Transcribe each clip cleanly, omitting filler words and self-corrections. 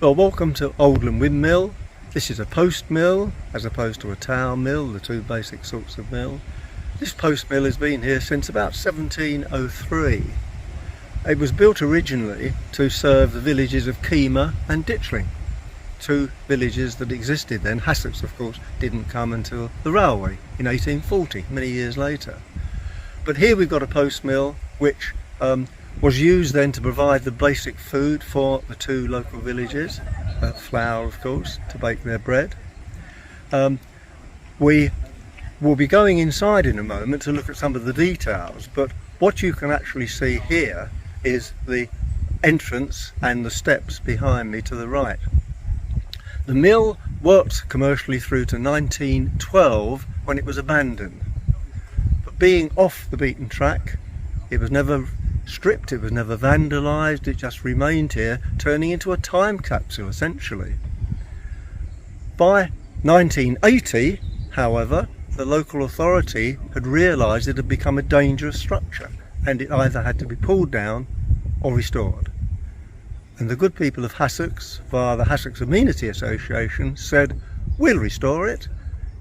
Well, welcome to Oldland Windmill. This is a post mill as opposed to a tower mill, the two basic sorts of mill. This post mill has been here since about 1703. It was built originally to serve the villages of Keymer and Ditchling, two villages that existed then. Hassocks, of course, didn't come until the railway in 1840, many years later. But here we've got a post mill which was used then to provide the basic food for the two local villages, flour of course, to bake their bread. We will be going inside in a moment to look at some of the details, but what you can actually see here is the entrance and the steps behind me to the right. The mill worked commercially through to 1912 when it was abandoned, but being off the beaten track, it was never stripped, it was never vandalised, it just remained here, turning into a time capsule essentially. By 1980, however, the local authority had realised it had become a dangerous structure and it either had to be pulled down or restored. And the good people of Hassocks, via the Hassocks Amenity Association, said, we'll restore it.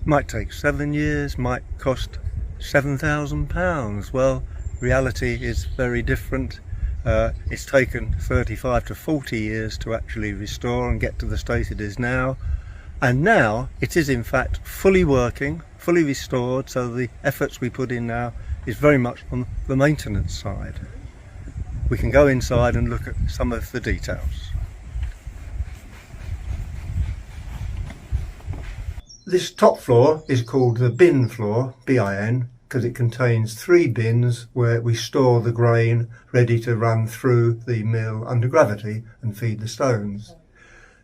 It might take 7 years, might cost £7,000. Well, reality is very different. It's taken 35 to 40 years to actually restore and get to the state it is now. And now it is in fact fully working, fully restored, so the efforts we put in now is very much on the maintenance side. We can go inside and look at some of the details. This top floor is called the bin floor, B-I-N, because it contains 3 bins where we store the grain ready to run through the mill under gravity and feed the stones.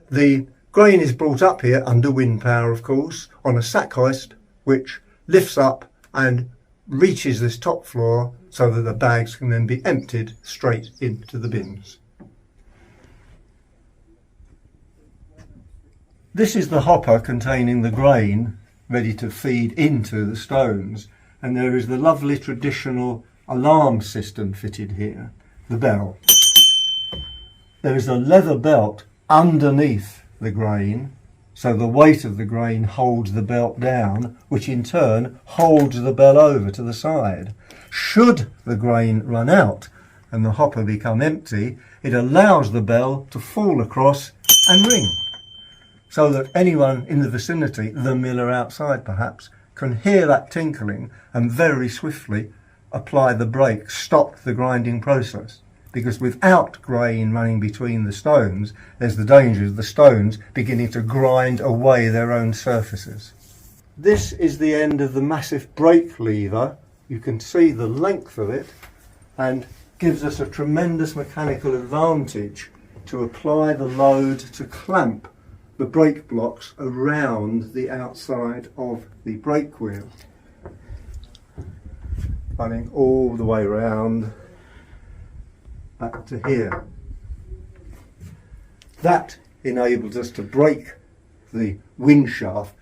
The grain is brought up here under wind power, of course, on a sack hoist which lifts up and reaches this top floor so that the bags can then be emptied straight into the bins. This is the hopper containing the grain ready to feed into the stones. And there is the lovely traditional alarm system fitted here, the bell. There is a leather belt underneath the grain, so the weight of the grain holds the belt down, which in turn holds the bell over to the side. Should the grain run out and the hopper become empty, it allows the bell to fall across and ring, so that anyone in the vicinity, the miller outside perhaps, can hear that tinkling and very swiftly apply the brake, stop the grinding process. Because without grain running between the stones, there's the danger of the stones beginning to grind away their own surfaces. This is the end of the massive brake lever. You can see the length of it and gives us a tremendous mechanical advantage to apply the load to clamp the brake blocks around the outside of the brake wheel, running all the way around back to here. That enables us to brake the wind shaft,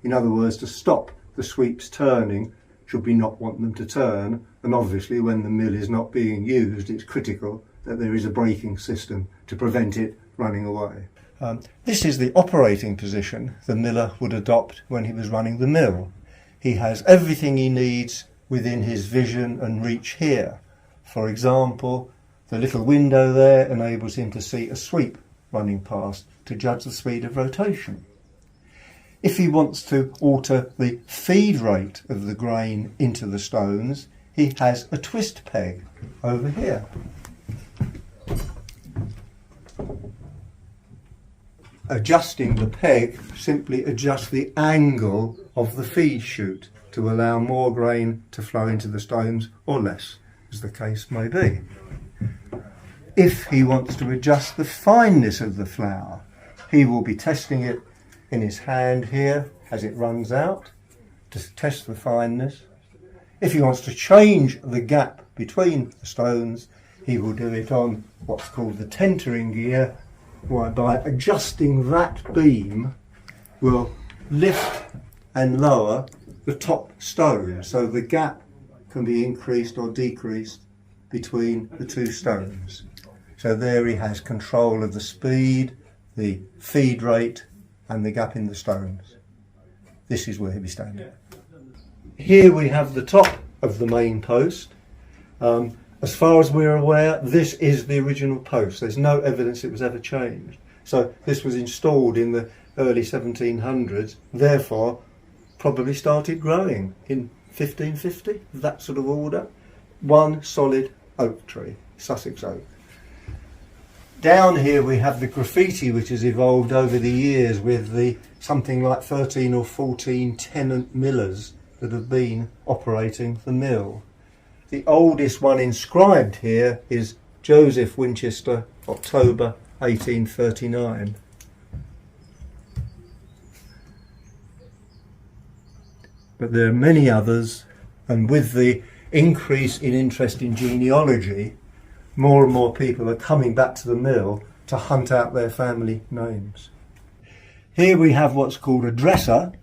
in other words to stop the sweeps turning should we not want them to turn, and obviously when the mill is not being used it's critical that there is a braking system to prevent it running away. This is the operating position the miller would adopt when he was running the mill. He has everything he needs within his vision and reach here. For example, the little window there enables him to see a sweep running past to judge the speed of rotation. If he wants to alter the feed rate of the grain into the stones, he has a twist peg over here. Adjusting the peg simply adjusts the angle of the feed chute to allow more grain to flow into the stones or less, as the case may be. If he wants to adjust the fineness of the flour, he will be testing it in his hand here as it runs out to test the fineness. If he wants to change the gap between the stones, he will do it on what's called the tentering gear, whereby adjusting that beam will lift and lower the top stone, so the gap can be increased or decreased between the two stones. So there he has control of the speed, the feed rate and the gap in the stones. This is where he'll be standing. Here we have the top of the main post. As far as we're aware, this is the original post. There's no evidence it was ever changed. So this was installed in the early 1700s, therefore probably started growing in 1550, that sort of order. One solid oak tree, Sussex oak. Down here we have the graffiti which has evolved over the years with the something like 13 or 14 tenant millers that have been operating the mill. The oldest one inscribed here is Joseph Winchester, October 1839. But there are many others, and with the increase in interest in genealogy, more and more people are coming back to the mill to hunt out their family names. Here we have what's called a dresser,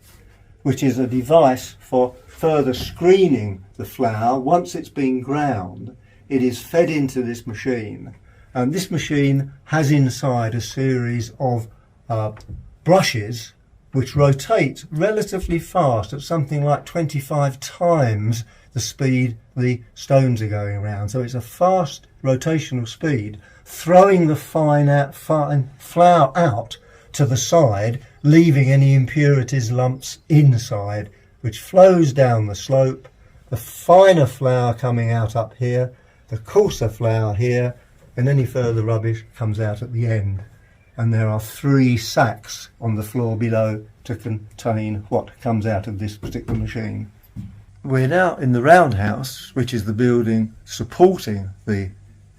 which is a device for further screening the flour. Once it's been ground, it is fed into this machine, and this machine has inside a series of brushes which rotate relatively fast at something like 25 times the speed the stones are going around. So it's a fast rotational speed, throwing the fine flour out to the side, leaving any impurities, lumps inside, which flows down the slope. The finer flour coming out up here, the coarser flour here, and any further rubbish comes out at the end. And there are 3 sacks on the floor below to contain what comes out of this particular machine. We're now in the roundhouse, which is the building supporting the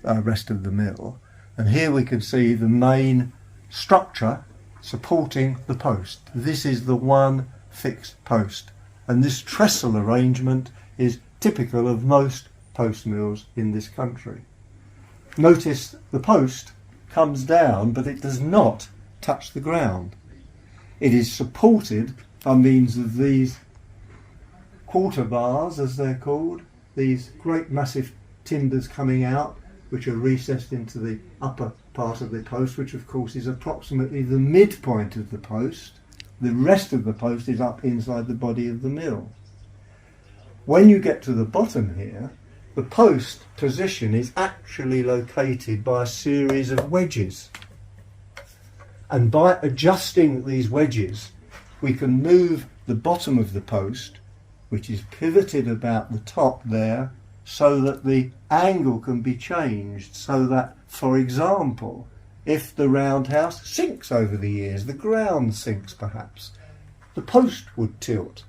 rest of the mill, and here we can see the main structure supporting the post. This is the one fixed post, and this trestle arrangement is typical of most post mills in this country. Notice the post comes down, but it does not touch the ground. It is supported by means of these quarter bars, as they're called, these great massive timbers coming out, which are recessed into the upper part of the post, which of course is approximately the midpoint of the post. The rest of the post is up inside the body of the mill. When you get to the bottom here, the post position is actually located by a series of wedges. And by adjusting these wedges, we can move the bottom of the post, which is pivoted about the top there, so that the angle can be changed, so that, for example, if the roundhouse sinks over the years, the ground sinks perhaps, the post would tilt.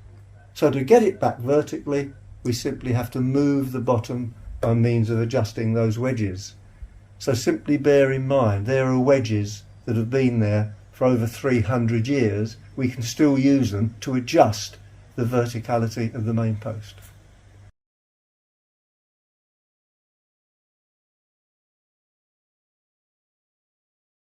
So to get it back vertically, we simply have to move the bottom by means of adjusting those wedges. So simply bear in mind, there are wedges that have been there for over 300 years. We can still use them to adjust the verticality of the main post.